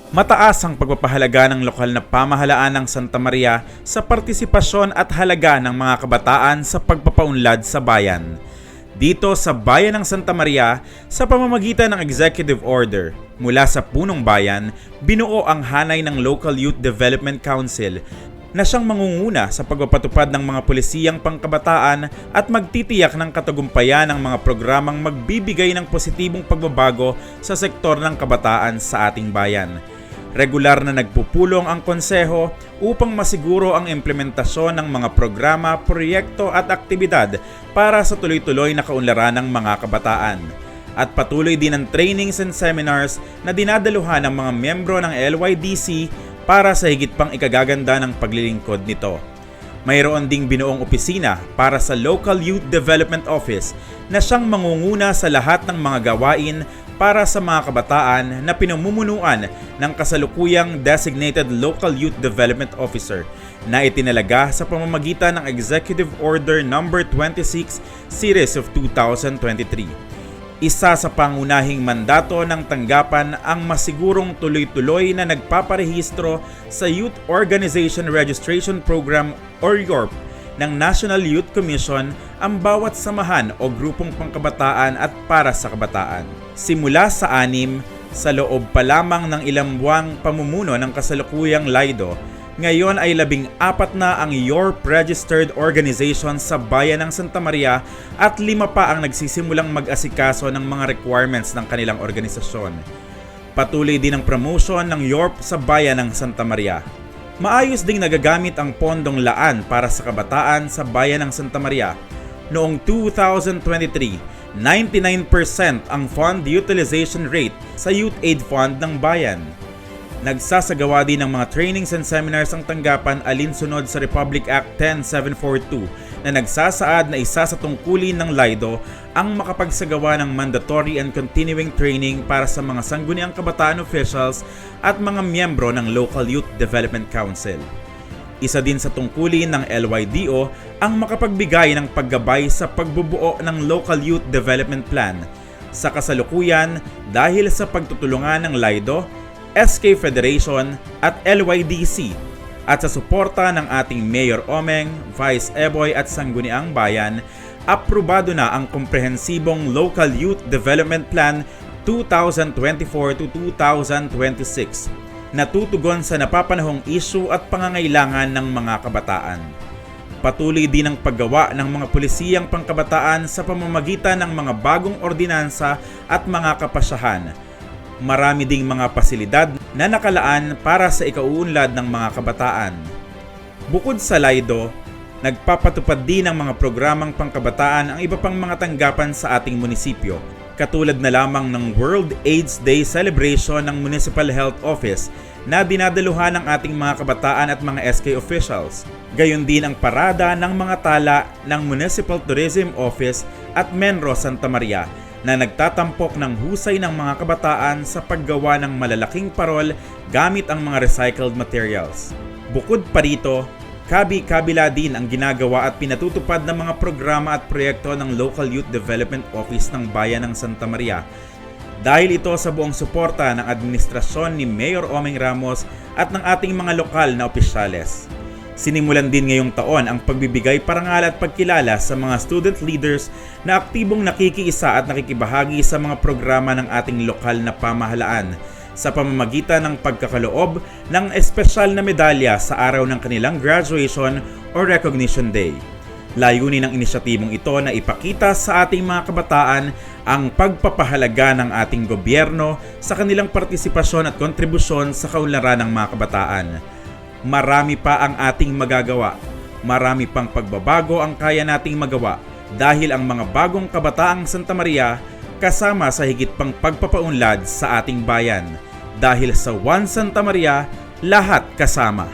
Mataas ang pagpapahalaga ng lokal na pamahalaan ng Santa Maria sa partisipasyon at halaga ng mga kabataan sa pagpapaunlad sa bayan. Dito sa Bayan ng Santa Maria, sa pamamagitan ng Executive Order mula sa Punong Bayan, binuo ang hanay ng Local Youth Development Council na siyang mangunguna sa pagpapatupad ng mga pulisiyang pangkabataan at magtitiyak ng katagumpayan ng mga programang magbibigay ng positibong pagbabago sa sektor ng kabataan sa ating bayan. Regular na nagpupulong ang konseho upang masiguro ang implementasyon ng mga programa, proyekto at aktibidad para sa tuloy-tuloy na kaunlaran ng mga kabataan. At patuloy din ang trainings and seminars na dinadaluhan ng mga miyembro ng LYDC para sa higit pang ikagaganda ng paglilingkod nito. Mayroon ding binuong opisina para sa Local Youth Development Office na siyang mangunguna sa lahat ng mga gawain para sa mga kabataan na pinamumunuan ng kasalukuyang Designated Local Youth Development Officer na itinalaga sa pamamagitan ng Executive Order No. 26 Series of 2023. Isa sa pangunahing mandato ng tanggapan ang masigurong tuloy-tuloy na nagpaparehistro sa Youth Organization Registration Program or YORP ng National Youth Commission ang bawat samahan o grupong pangkabataan at para sa kabataan. Simula sa 6, sa loob pa lamang ng ilang buwang pamumuno ng kasalukuyang LIDO, ngayon ay 14 na ang YORP registered organization sa Bayan ng Santa Maria at 5 pa ang nagsisimulang mag-asikaso ng mga requirements ng kanilang organisasyon. Patuloy din ang promotion ng YORP sa Bayan ng Santa Maria. Maayos ding nagagamit ang pondong laan para sa kabataan sa Bayan ng Santa Maria. Noong 2023, 99% ang fund utilization rate sa Youth Aid Fund ng bayan. Nagsasagawa din ng mga trainings and seminars ang tanggapan alinsunod sa Republic Act 10742 na nagsasaad na isa sa tungkulin ng LIDO ang makapagsagawa ng mandatory and continuing training para sa mga sangguniang kabataan officials at mga miyembro ng Local Youth Development Council. Isa din sa tungkulin ng LYDO ang makapagbigay ng paggabay sa pagbubuo ng Local Youth Development Plan. Sa kasalukuyan, dahil sa pagtutulungan ng LIDO, SK Federation at LYDC at sa suporta ng ating Mayor Omeng, Vice Eboy at Sangguniang Bayan, aprobado na ang komprehensibong Local Youth Development Plan 2024 to 2026 na tutugon sa napapanahong issue at pangangailangan ng mga kabataan. Patuloy din ang paggawa ng mga pulisiyang pangkabataan sa pamamagitan ng mga bagong ordinansa at mga kapasyahan. Marami ding mga pasilidad na nakalaan para sa ikauunlad ng mga kabataan. Bukod sa LIDO, nagpapatupad din ng mga programang pangkabataan ang iba pang mga tanggapan sa ating munisipyo, katulad na lamang ng World AIDS Day celebration ng Municipal Health Office na dinadaluhan ng ating mga kabataan at mga SK officials. Gayon din ang parada ng mga tala ng Municipal Tourism Office at Menro Santa Maria na nagtatampok ng husay ng mga kabataan sa paggawa ng malalaking parol gamit ang mga recycled materials. Bukod pa rito, kabi-kabila din ang ginagawa at pinatutupad ng mga programa at proyekto ng Local Youth Development Office ng Bayan ng Santa Maria. Dahil ito sa buong suporta ng administrasyon ni Mayor Omeng Ramos at ng ating mga lokal na opisyales. Sinimulan din ngayong taon ang pagbibigay parangal at pagkilala sa mga student leaders na aktibong nakikiisa at nakikibahagi sa mga programa ng ating lokal na pamahalaan sa pamamagitan ng pagkakaloob ng espesyal na medalya sa araw ng kanilang graduation o recognition day. Layunin ng inisyatibong ito na ipakita sa ating mga kabataan ang pagpapahalaga ng ating gobyerno sa kanilang partisipasyon at kontribusyon sa kaunlaran ng mga kabataan. Marami pa ang ating magagawa. Marami pang pagbabago ang kaya nating magawa dahil ang mga bagong kabataang Santa Maria kasama sa higit pang pagpapaunlad sa ating bayan. Dahil sa One Santa Maria, lahat kasama.